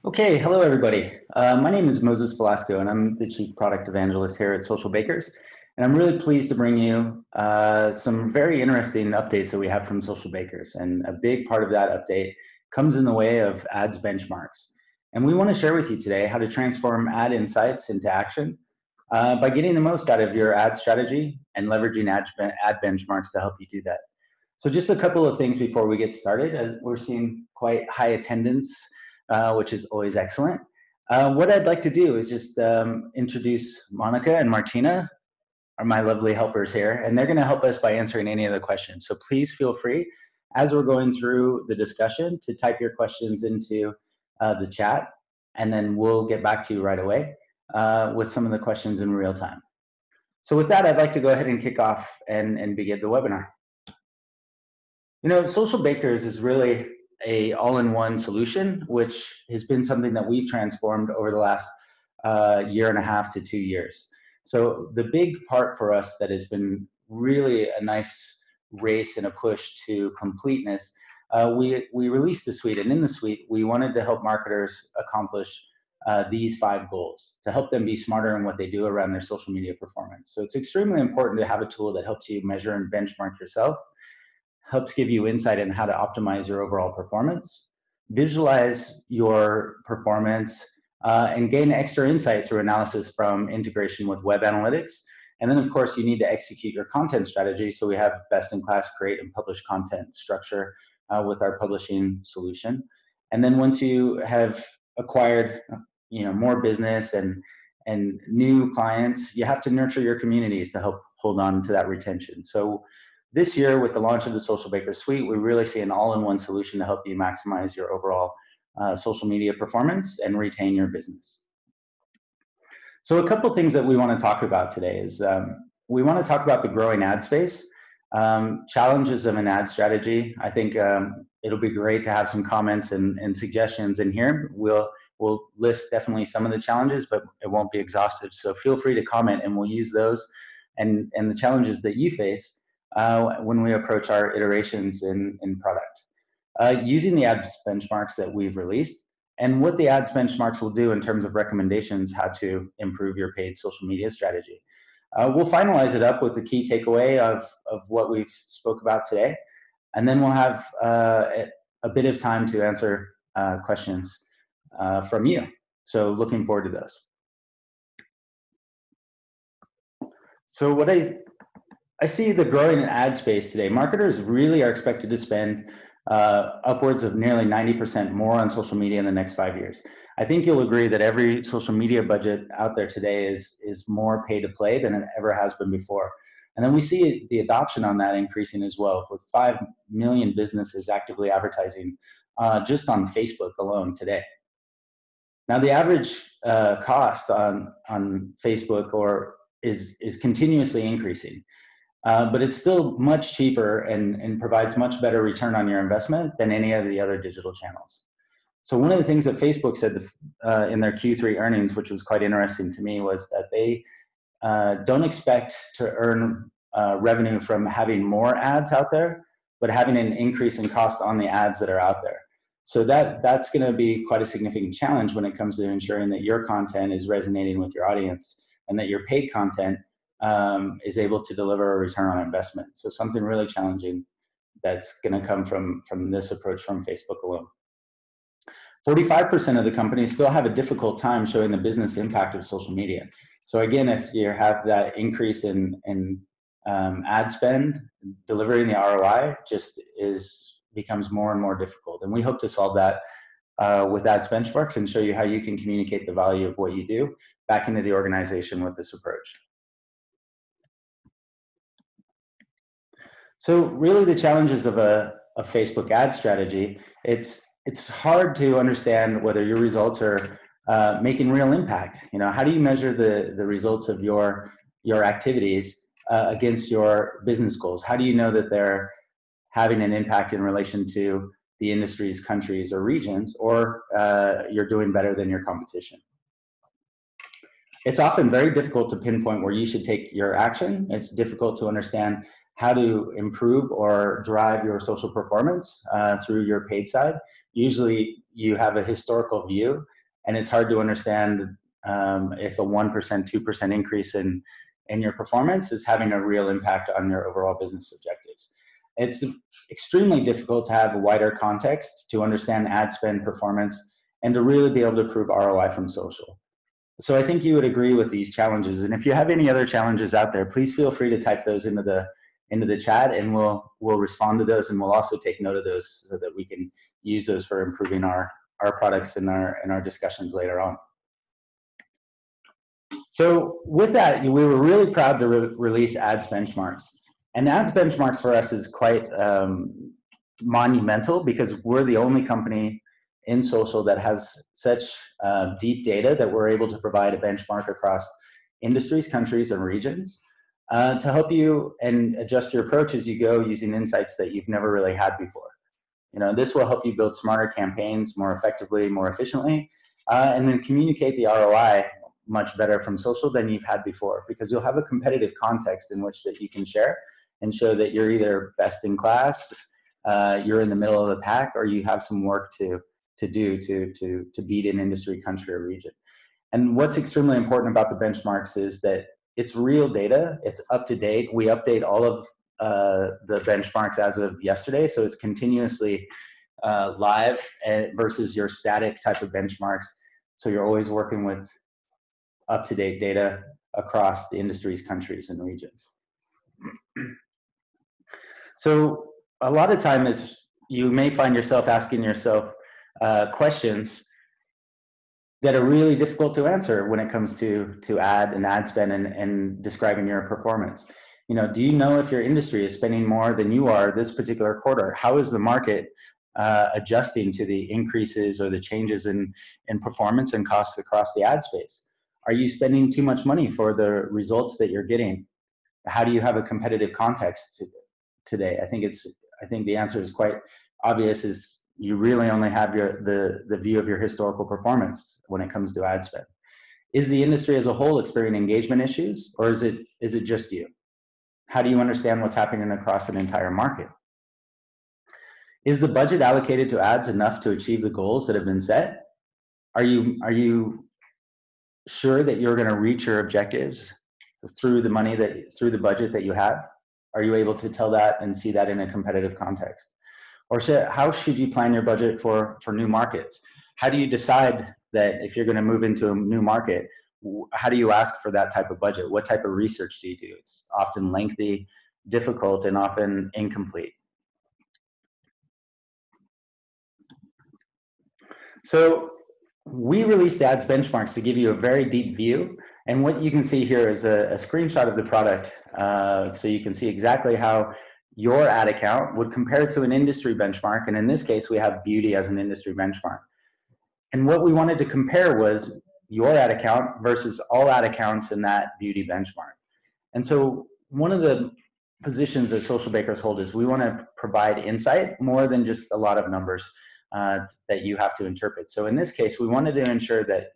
Okay, hello everybody. My name is Moses Velasco and I'm the Chief Product Evangelist here at Socialbakers. And I'm really pleased to bring you some very interesting updates that we have from Socialbakers. And a big part of that update comes in the way of ads benchmarks. And we want to share with you today how to transform ad insights into action by getting the most out of your ad strategy and leveraging ad benchmarks to help you do that. So just a couple of things before we get started. We're seeing quite high attendance, which is always excellent. What I'd like to do is just introduce Monica and Martina, are my lovely helpers here, and they're going to help us by answering any of the questions. So please feel free, as we're going through the discussion, to type your questions into the chat, and then we'll get back to you right away with some of the questions in real time. So with that, I'd like to go ahead and kick off and begin the webinar. You know, Socialbakers is really a all-in-one solution, which has been something that we've transformed over the last year and a half to 2 years. So the big part for us that has been really a nice race and a push to completeness, we released the suite, and in the suite, we wanted to help marketers accomplish these 5 goals to help them be smarter in what they do around their social media performance. So it's extremely important to have a tool that helps you measure and benchmark yourself, helps give you insight in how to optimize your overall performance, visualize your performance, and gain extra insight through analysis from integration with web analytics. And then, of course, you need to execute your content strategy. So we have best-in-class create and publish content structure with our publishing solution. And then once you have acquired, more business and new clients, you have to nurture your communities to help hold on to that retention. So this year, with the launch of the Socialbakers suite, we really see an all-in-one solution to help you maximize your overall social media performance and retain your business. So a couple things that we want to talk about today is we want to talk about the growing ad space, challenges of an ad strategy. I think it'll be great to have some comments and suggestions in here. We'll list definitely some of the challenges, but it won't be exhaustive. So feel free to comment, and we'll use those and the challenges that you face when we approach our iterations in product. Using the ads benchmarks that we've released and what the ads benchmarks will do in terms of recommendations, how to improve your paid social media strategy. We'll finalize it up with the key takeaway of what we've spoke about today, and then we'll have a bit of time to answer questions from you. So looking forward to those. So what I see the growing ad space today. Marketers really are expected to spend upwards of nearly 90% more on social media in the next 5 years. I think you'll agree that every social media budget out there today is more pay to play than it ever has been before. And then we see the adoption on that increasing as well, with 5 million businesses actively advertising just on Facebook alone today. Now the average cost on Facebook is continuously increasing. But it's still much cheaper and provides much better return on your investment than any of the other digital channels. So one of the things that Facebook said in their Q3 earnings, which was quite interesting to me, was that they don't expect to earn revenue from having more ads out there, but having an increase in cost on the ads that are out there. So that's going to be quite a significant challenge when it comes to ensuring that your content is resonating with your audience and that your paid content is able to deliver a return on investment. So something really challenging that's going to come from this approach from Facebook alone. 45% of the companies still have a difficult time showing the business impact of social media. So again, if you have that increase in ad spend, delivering the ROI just becomes more and more difficult. And we hope to solve that with ads benchmarks and show you how you can communicate the value of what you do back into the organization with this approach. So really the challenges of a Facebook ad strategy, it's hard to understand whether your results are making real impact. You know, how do you measure the results of your activities against your business goals? How do you know that they're having an impact in relation to the industries, countries, or regions, or you're doing better than your competition? It's often very difficult to pinpoint where you should take your action. It's difficult to understand how to improve or drive your social performance through your paid side, usually you have a historical view, and it's hard to understand if a 1%, 2% increase in your performance is having a real impact on your overall business objectives. It's extremely difficult to have a wider context to understand ad spend performance and to really be able to prove ROI from social. So I think you would agree with these challenges. And if you have any other challenges out there, please feel free to type those into the chat, and we'll respond to those, and we'll also take note of those so that we can use those for improving our products in our discussions later on. So with that, we were really proud to release ads benchmarks. And ads benchmarks for us is quite monumental, because we're the only company in social that has such deep data that we're able to provide a benchmark across industries, countries, and regions to help you and adjust your approach as you go, using insights that you've never really had before. This will help you build smarter campaigns more effectively, more efficiently, and then communicate the ROI much better from social than you've had before, because you'll have a competitive context in which that you can share and show that you're either best in class, you're in the middle of the pack, or you have some work to do to beat an industry, country, or region. And what's extremely important about the benchmarks is that it's real data, it's up to date. We update all of the benchmarks as of yesterday, so it's continuously live versus your static type of benchmarks. So you're always working with up-to-date data across the industries, countries, and regions. So a lot of time you may find yourself asking yourself questions that are really difficult to answer when it comes to ad spend and describing your performance. Do you know if your industry is spending more than you are this particular quarter? How is the market adjusting to the increases or the changes in performance and costs across the ad space? Are you spending too much money for the results that you're getting? How do you have a competitive context today? I think the answer is quite obvious, is you really only have the view of your historical performance when it comes to ad spend. Is the industry as a whole experiencing engagement issues, or is it just you? How do you understand what's happening across an entire market? Is the budget allocated to ads enough to achieve the goals that have been set? Are you sure that you're going to reach your objectives through the budget that you have? Are you able to tell that and see that in a competitive context? Or how should you plan your budget for new markets? How do you decide that if you're going to move into a new market, how do you ask for that type of budget? What type of research do you do? It's often lengthy, difficult, and often incomplete. So we released ads benchmarks to give you a very deep view. And what you can see here is a screenshot of the product. So you can see exactly how your ad account would compare to an industry benchmark. And in this case, we have beauty as an industry benchmark. And what we wanted to compare was your ad account versus all ad accounts in that beauty benchmark. And so one of the positions that Socialbakers hold is we want to provide insight more than just a lot of numbers that you have to interpret. So in this case, we wanted to ensure that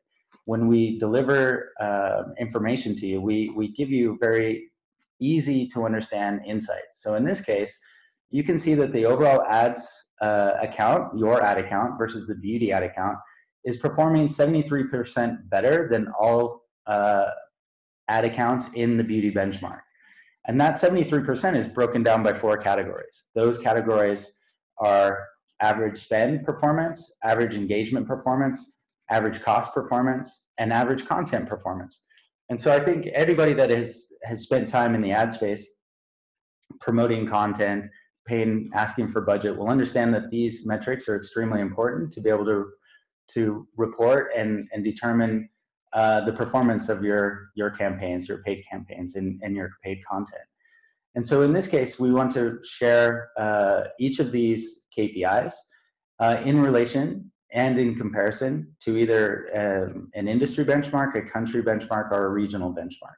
when we deliver information to you, we give you very easy to understand insights. So in this case, you can see that the overall ads account, your ad account versus the beauty ad account, is performing 73% better than all ad accounts in the beauty benchmark. And that 73% is broken down by 4 categories. Those categories are average spend performance, average engagement performance, average cost performance, and average content performance. And so I think everybody that has spent time in the ad space promoting content, asking for budget, will understand that these metrics are extremely important to be able to report and determine the performance of your campaigns, your paid campaigns, and your paid content. And so in this case, we want to share each of these KPIs in relation and in comparison to either an industry benchmark, a country benchmark, or a regional benchmark.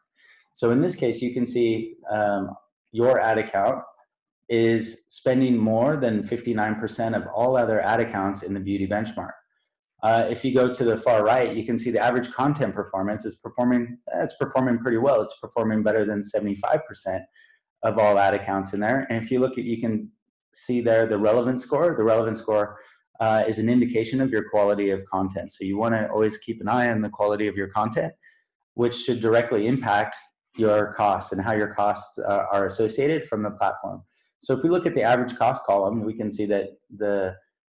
So in this case, you can see your ad account is spending more than 59% of all other ad accounts in the beauty benchmark. If you go to the far right, you can see the average content performance is performing pretty well. It's performing better than 75% of all ad accounts in there. And if you look at, you can see there the relevance score. The relevance score is an indication of your quality of content. So you want to always keep an eye on the quality of your content, which should directly impact your costs and how your costs are associated from the platform. So if we look at the average cost column, we can see that the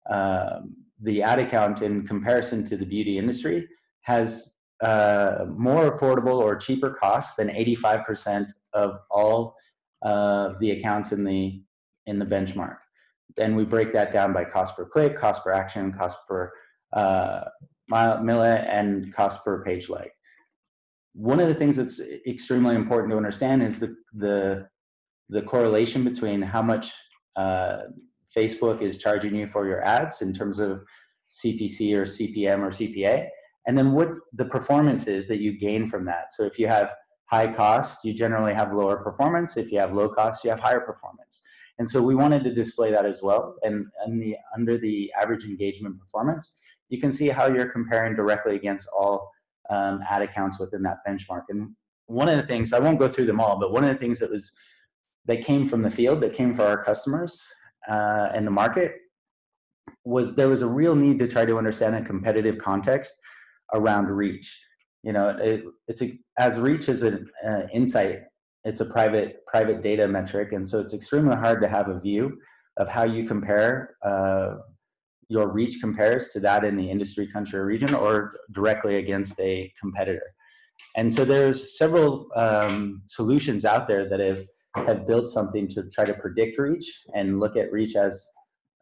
ad account in comparison to the beauty industry has more affordable or cheaper costs than 85% of all the accounts in the benchmark. Then we break that down by cost per click, cost per action, cost per milli, and cost per page like. One of the things that's extremely important to understand is the correlation between how much Facebook is charging you for your ads in terms of CPC or CPM or CPA, and then what the performance is that you gain from that. So if you have high cost, you generally have lower performance. If you have low cost, you have higher performance. And so we wanted to display that as well. And under the average engagement performance, you can see how you're comparing directly against all ad accounts within that benchmark. And one of the things, I won't go through them all, but one of the things that came from the field, that came for our customers and the market, was there was a real need to try to understand a competitive context around reach. You know, as reach is an insight, it's a private data metric, and so it's extremely hard to have a view of how you compare your reach compares to that in the industry, country, or region, or directly against a competitor. And so there's several solutions out there that have built something to try to predict reach and look at reach as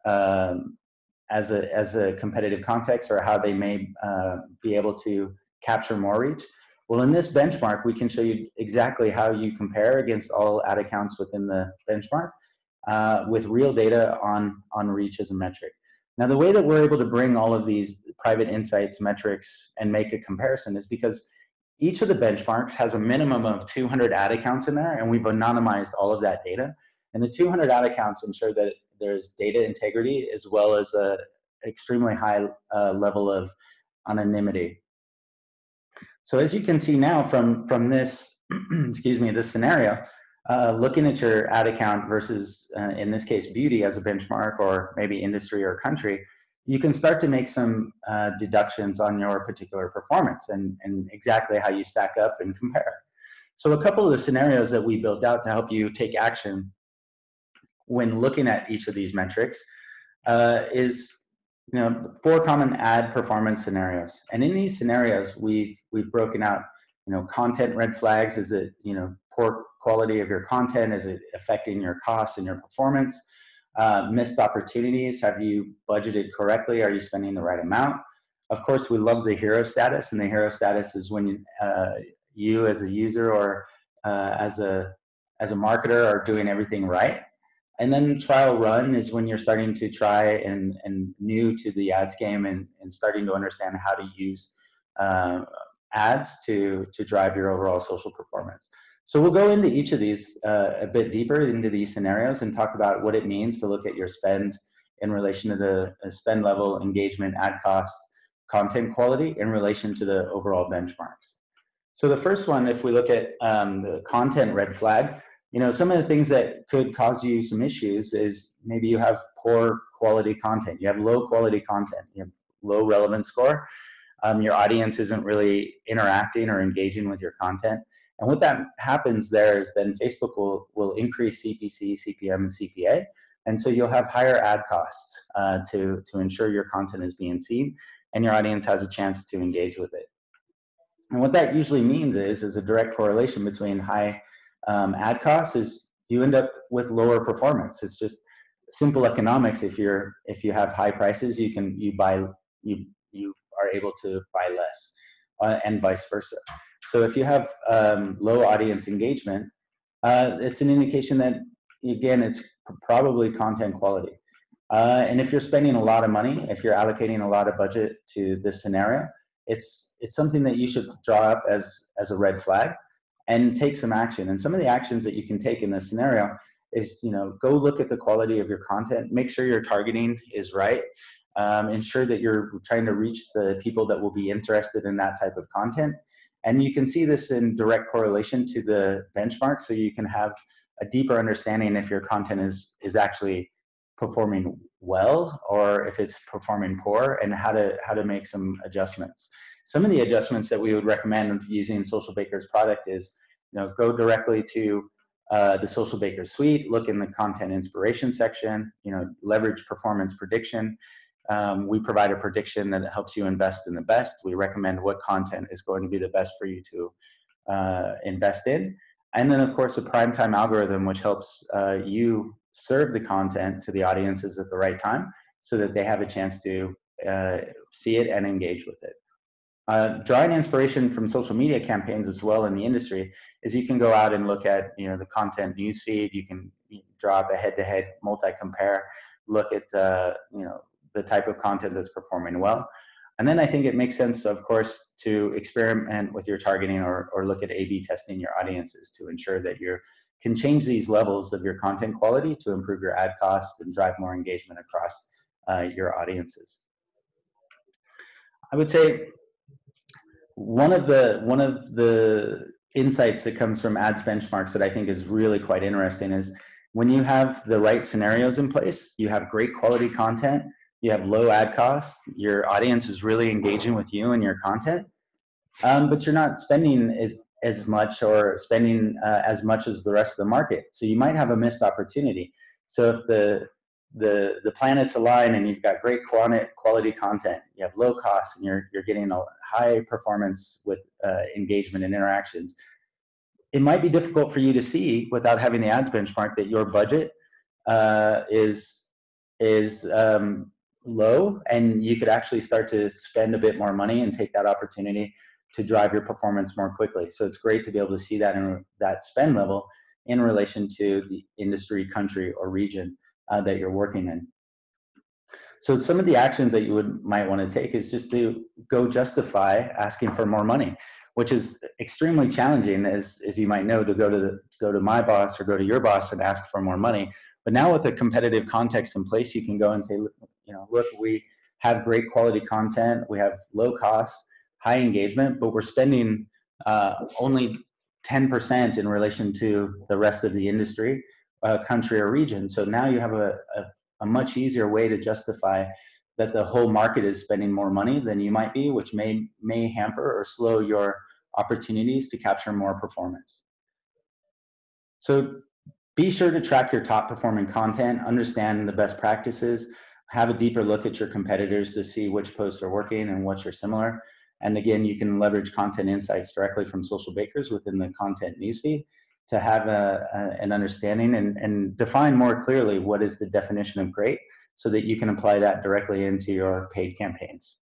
a competitive context, or how they may be able to capture more reach. Well, in this benchmark, we can show you exactly how you compare against all ad accounts within the benchmark with real data on reach as a metric. Now, the way that we're able to bring all of these private insights metrics and make a comparison is because each of the benchmarks has a minimum of 200 ad accounts in there, and we've anonymized all of that data. And the 200 ad accounts ensure that there's data integrity as well as a extremely high level of anonymity. So as you can see now from this, excuse me, this scenario, looking at your ad account versus, in this case, beauty as a benchmark, or maybe industry or country, you can start to make some deductions on your particular performance and exactly how you stack up and compare. So a couple of the scenarios that we built out to help you take action when looking at each of these metrics is 4 common ad performance scenarios. And in these scenarios, we've broken out, content red flags. Is it, poor quality of your content? Is it affecting your costs and your performance? Missed opportunities. Have you budgeted correctly? Are you spending the right amount? Of course, we love the hero status, and the hero status is when you as a user or as a marketer are doing everything right. And then trial run is when you're starting to try and new to the ads game and starting to understand how to use ads to drive your overall social performance. So we'll go into each of these a bit deeper into these scenarios and talk about what it means to look at your spend in relation to the spend level, engagement, ad costs, content quality in relation to the overall benchmarks. So the first one, if we look at the content red flag, some of the things that could cause you some issues is maybe you have poor quality content. You have low quality content. You have low relevance score. Your audience isn't really interacting or engaging with your content. And what that happens there is then Facebook will increase CPC, CPM, and CPA. And so you'll have higher ad costs to ensure your content is being seen and your audience has a chance to engage with it. And what that usually means is a direct correlation between high ad costs is you end up with lower performance. It's just simple economics. If you have high prices, you are able to buy less, and vice versa. So if you have low audience engagement, it's an indication that, again, it's probably content quality. And if you're spending a lot of money, if you're allocating a lot of budget to this scenario, it's something that you should draw up as a red flag and take some action. And some of the actions that you can take in this scenario is, go look at the quality of your content, make sure your targeting is right, ensure that you're trying to reach the people that will be interested in that type of content. And you can see this in direct correlation to the benchmark, so you can have a deeper understanding if your content is actually performing well or if it's performing poor, and how to make some adjustments. Some of the adjustments that we would recommend using Socialbakers product is, go directly to the Socialbakers suite, look in the content inspiration section, leverage performance prediction. We provide a prediction that helps you invest in the best. We recommend what content is going to be the best for you to invest in. And then, of course, a primetime algorithm, which helps you serve the content to the audiences at the right time so that they have a chance to see it and engage with it. Drawing inspiration from social media campaigns as well in the industry is you can go out and look at the content newsfeed. You can draw up a head-to-head multi-compare, look at the type of content that's performing well. And then I think it makes sense, of course, to experiment with your targeting or look at A/B testing your audiences to ensure that you can change these levels of your content quality to improve your ad costs and drive more engagement across your audiences. I would say one of the insights that comes from ads benchmarks that I think is really quite interesting is when you have the right scenarios in place, you have great quality content, you have low ad costs, your audience is really engaging with you and your content, but you're not spending as much or spending as much as the rest of the market. So you might have a missed opportunity. So if the planets align and you've got great quality content, you have low costs, and you're getting a high performance with engagement and interactions, it might be difficult for you to see without having the ads benchmark that your budget is low, and you could actually start to spend a bit more money and take that opportunity to drive your performance more quickly. So it's great to be able to see that in that spend level in relation to the industry, country, or region that you're working in. So some of the actions that you might want to take is just to go justify asking for more money, which is extremely challenging, as you might know, to go to my boss or go to your boss and ask for more money. But now with a competitive context in place, you can go and say, look, we have great quality content, we have low costs, high engagement, but we're spending only 10% in relation to the rest of the industry, country, or region. So now you have a much easier way to justify that the whole market is spending more money than you might be, which may hamper or slow your opportunities to capture more performance. So be sure to track your top performing content, understand the best practices, have a deeper look at your competitors to see which posts are working and which are similar. And again, you can leverage content insights directly from Socialbakers within the content newsfeed to have an understanding and define more clearly what is the definition of great so that you can apply that directly into your paid campaigns.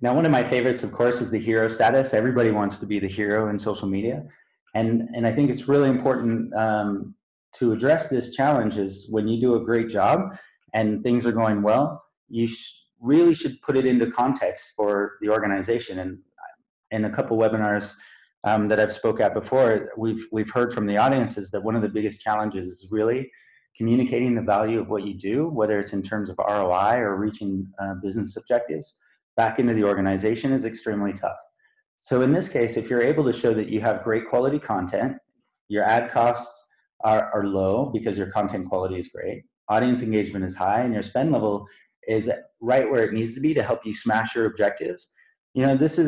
Now, one of my favorites, of course, is the hero status. Everybody wants to be the hero in social media. And I think it's really important to address this challenge is when you do a great job and things are going well, you really should put it into context for the organization. And in a couple webinars that I've spoke at before, we've heard from the audiences that one of the biggest challenges is really communicating the value of what you do, whether it's in terms of ROI or reaching business objectives, back into the organization is extremely tough. So in this case, if you're able to show that you have great quality content, your ad costs are low because your content quality is great, audience engagement is high, and your spend level is right where it needs to be to help you smash your objectives, this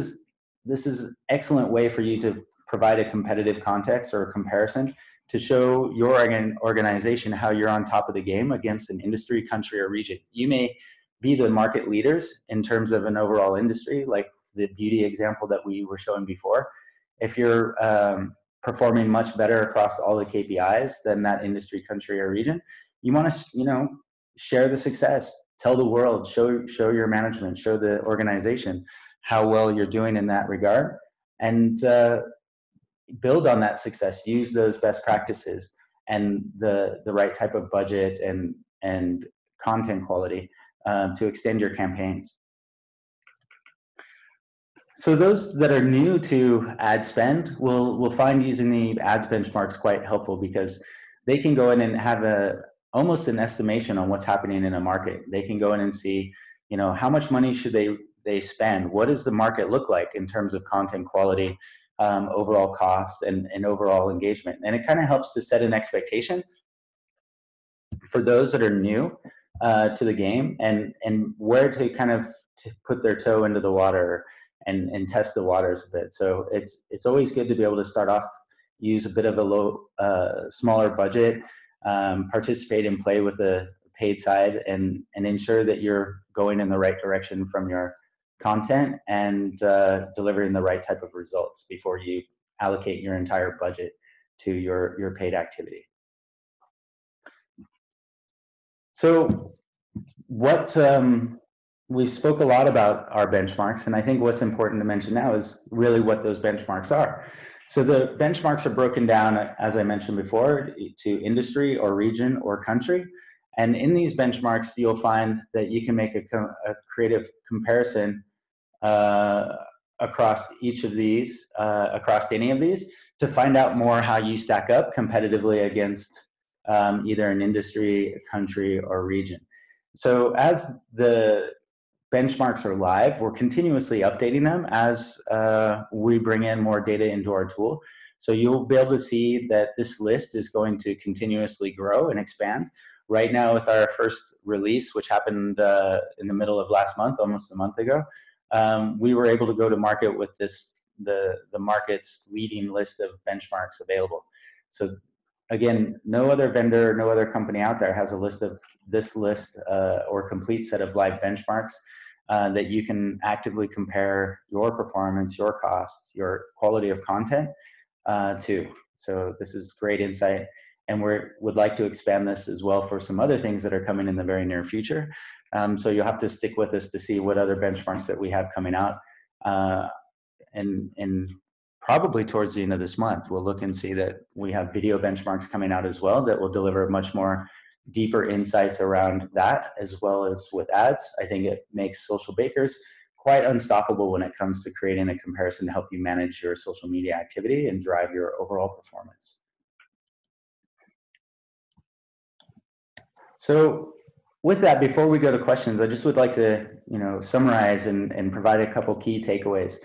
is excellent way for you to provide a competitive context or a comparison to show your organization how you're on top of the game against an industry, country, or region. You may be the market leaders in terms of an overall industry, like the beauty example that we were showing before. If you're performing much better across all the KPIs than that industry, country, or region, you want to, share the success, tell the world, show your management, show the organization how well you're doing in that regard, and build on that success. Use those best practices and the right type of budget and content quality to extend your campaigns. So those that are new to ad spend will find using the ads benchmarks quite helpful because they can go in and have almost an estimation on what's happening in a market. They can go in and see, how much money should they spend? What does the market look like in terms of content quality overall costs and overall engagement. And it kind of helps to set an expectation for those that are new to the game, and where to kind of put their toe into the water and test the waters a bit. So it's always good to be able to start off, use a bit of a smaller budget, participate and play with the paid side, and ensure that you're going in the right direction from your content and delivering the right type of results before you allocate your entire budget to your paid activity. So what we spoke a lot about our benchmarks, and I think what's important to mention now is really what those benchmarks are. So the benchmarks are broken down, as I mentioned before, to industry or region or country. And in these benchmarks, you'll find that you can make a creative comparison across each of these, across any of these, to find out more how you stack up competitively against either an industry, a country, or region. So as the benchmarks are live, we're continuously updating them as we bring in more data into our tool. So you'll be able to see that this list is going to continuously grow and expand. Right now, with our first release, which happened in the middle of last month, almost a month ago, we were able to go to market with the market's leading list of benchmarks available. So again, no other vendor, no other company out there has a list of this list or complete set of live benchmarks that you can actively compare your performance, your cost, your quality of content to. So this is great insight, and we would like to expand this as well for some other things that are coming in the very near future. So you'll have to stick with us to see what other benchmarks that we have coming out. And probably towards the end of this month, we'll look and see that we have video benchmarks coming out as well that will deliver much more deeper insights around that, as well as with ads. I think it makes Socialbakers quite unstoppable when it comes to creating a comparison to help you manage your social media activity and drive your overall performance. So with that, before we go to questions, I just would like to summarize and provide a couple key takeaways.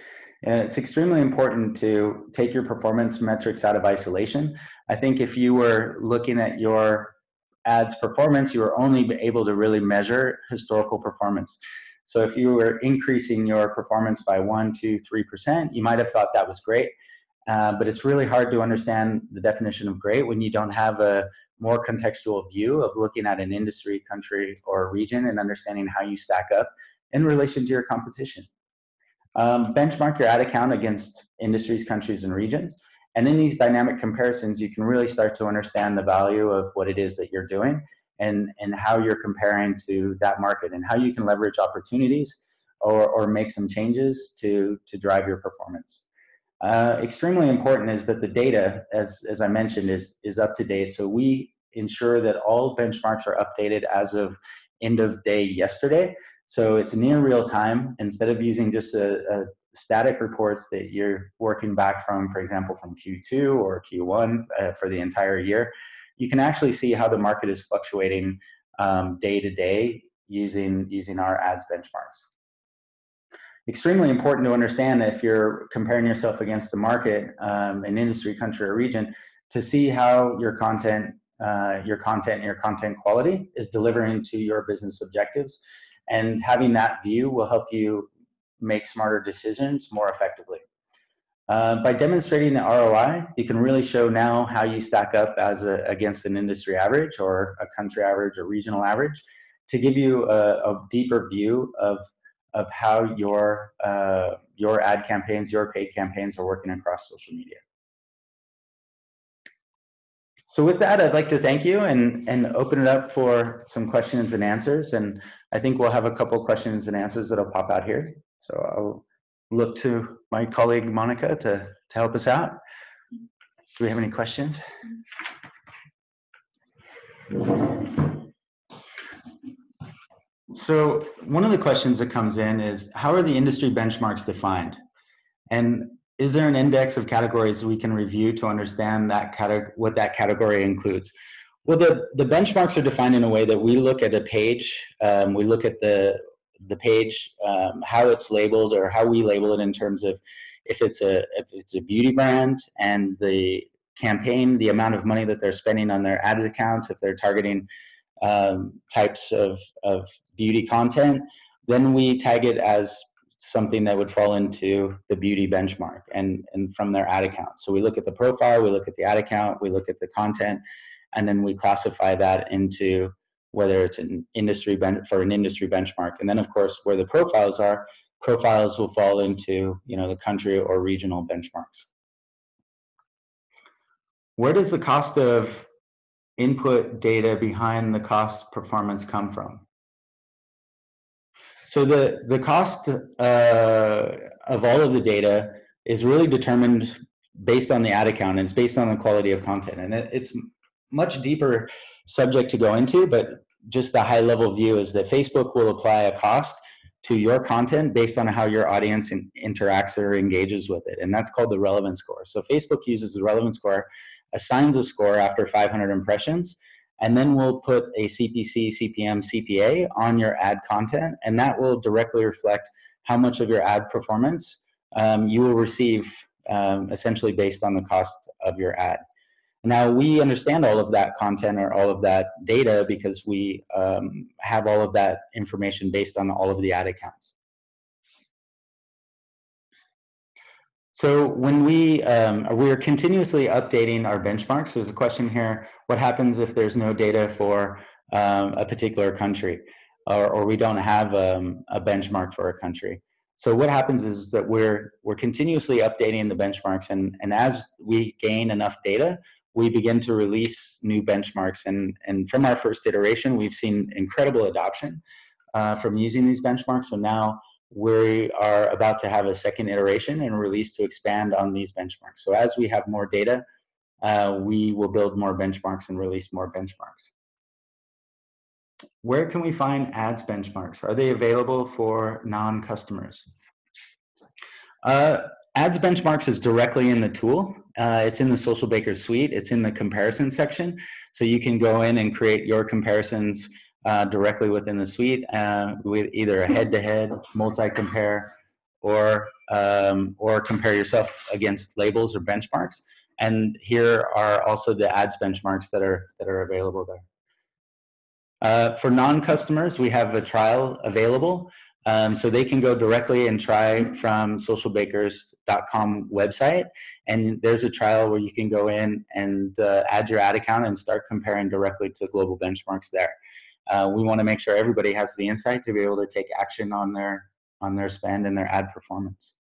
It's extremely important to take your performance metrics out of isolation. I think if you were looking at your ads performance, you were only able to really measure historical performance. So if you were increasing your performance by 1, 2, 3%, you might have thought that was great. But it's really hard to understand the definition of great when you don't have a more contextual view of looking at an industry, country, or region and understanding how you stack up in relation to your competition. Benchmark your ad account against industries, countries, and regions. And in these dynamic comparisons, you can really start to understand the value of what it is that you're doing and how you're comparing to that market and how you can leverage opportunities or make some changes to drive your performance. Extremely important is that the data, as I mentioned, is up to date. So we ensure that all benchmarks are updated as of end of day yesterday. So it's near real time. Instead of using just a static reports that you're working back from, for example, from Q2 or Q1 for the entire year, you can actually see how the market is fluctuating day to day using our ads benchmarks. Extremely important to understand if you're comparing yourself against the market, an industry, country, or region, to see how your content and your content quality is delivering to your business objectives. And having that view will help you make smarter decisions more effectively. By demonstrating the ROI, you can really show now how you stack up against an industry average or a country average or regional average to give you a deeper view of how your ad campaigns, your paid campaigns are working across social media. So with that, I'd like to thank you and open it up for some questions and answers. And I think we'll have a couple questions and answers that'll pop out here. So I'll look to my colleague, Monica, to help us out. Do we have any questions? So one of the questions that comes in is, how are the industry benchmarks defined? And is there an index of categories we can review to understand what that category includes? Well, the benchmarks are defined in a way that we look at a page, we look at the page, how it's labeled or how we label it in terms of, if it's a beauty brand and the campaign, the amount of money that they're spending on their ad accounts, if they're targeting types of beauty content, then we tag it as something that would fall into the beauty benchmark and from their ad account. So we look at the profile, we look at the ad account, we look at the content, and then we classify that into whether it's an industry for an industry benchmark. And then of course where the profiles are, profiles will fall into the country or regional benchmarks. Where does the cost of input data behind the cost performance come from? So the cost of all of the data is really determined based on the ad account, and it's based on the quality of content. And it's much deeper subject to go into, but just the high level view is that Facebook will apply a cost to your content based on how your audience interacts or engages with it. And that's called the relevance score. So Facebook uses the relevance score, assigns a score after 500 impressions, and then we'll put a CPC, CPM, CPA on your ad content, and that will directly reflect how much of your ad performance you will receive, essentially based on the cost of your ad. Now, we understand all of that content or all of that data because we have all of that information based on all of the ad accounts. So when we are continuously updating our benchmarks. There's a question here: what happens if there's no data for a particular country, or we don't have a benchmark for a country? So what happens is that we're continuously updating the benchmarks, and as we gain enough data, we begin to release new benchmarks. And from our first iteration, we've seen incredible adoption from using these benchmarks. So now we are about to have a second iteration and release to expand on these benchmarks. So as we have more data, we will build more benchmarks and release more benchmarks. Where can we find ads benchmarks? Are they available for non-customers? Ads benchmarks is directly in the tool. It's in the Socialbakers suite. It's in the comparison section. So you can go in and create your comparisons directly within the suite with either a head-to-head, multi-compare, or compare yourself against labels or benchmarks. And here are also the ads benchmarks that are available there. For non-customers, we have a trial available. So they can go directly and try from socialbakers.com website, and there's a trial where you can go in and add your ad account and start comparing directly to global benchmarks there. We want to make sure everybody has the insight to be able to take action on their spend and their ad performance.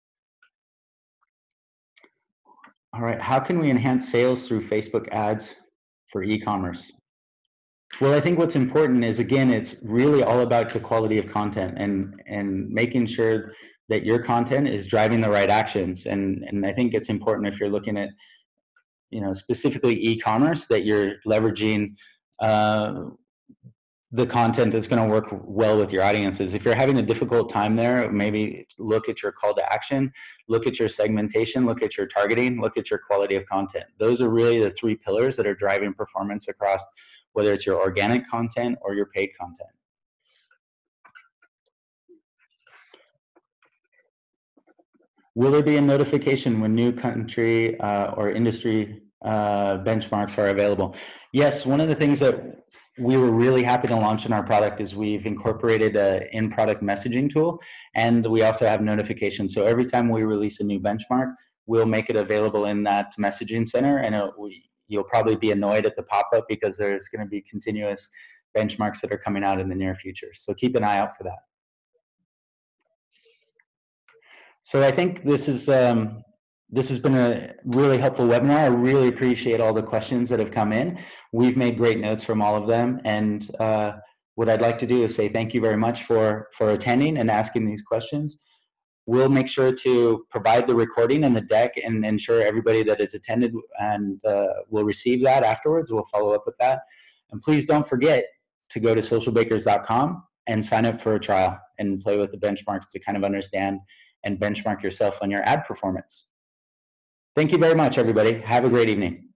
All right, how can we enhance sales through Facebook ads for e-commerce? Well, I think what's important is, again, it's really all about the quality of content and making sure that your content is driving the right actions. And I think it's important, if you're looking at, specifically e-commerce, that you're leveraging the content that's going to work well with your audiences. If you're having a difficult time there, maybe look at your call to action, look at your segmentation, look at your targeting, look at your quality of content. Those are really the three pillars that are driving performance across, whether it's your organic content or your paid content. Will there be a notification when new country or industry benchmarks are available? Yes, one of the things that we were really happy to launch in our product is we've incorporated an in-product messaging tool, and we also have notifications. So every time we release a new benchmark, we'll make it available in that messaging center, and you'll probably be annoyed at the pop-up because there's going to be continuous benchmarks that are coming out in the near future. So keep an eye out for that. So I think this has been a really helpful webinar. I really appreciate all the questions that have come in. We've made great notes from all of them, and what I'd like to do is say thank you very much for attending and asking these questions. We'll make sure to provide the recording and the deck and ensure everybody that has attended and will receive that afterwards. We'll follow up with that. And please don't forget to go to socialbakers.com and sign up for a trial and play with the benchmarks to kind of understand and benchmark yourself on your ad performance. Thank you very much, everybody. Have a great evening.